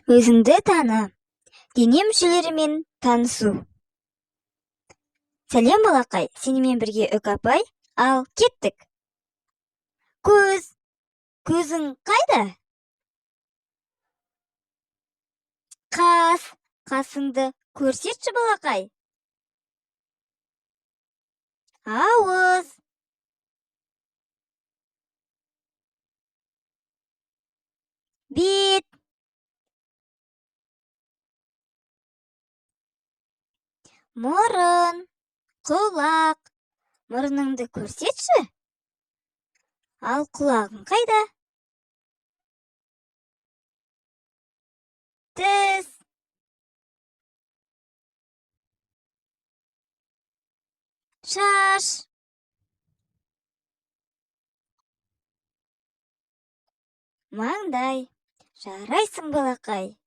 Өзіңді таны. Дене мүшелерімен танысу. Сәлем балақай, сенімен бірге Үк апай, ал кеттік. Көзің қайда? Қасыңды көрсетші балақай. Ауыз. Бет. Мұрын. Құлақ. Мұрныңды көрсетші. Ал құлағың қайда? Тіс. Шаш. Маңдай. Жарайсың балақай.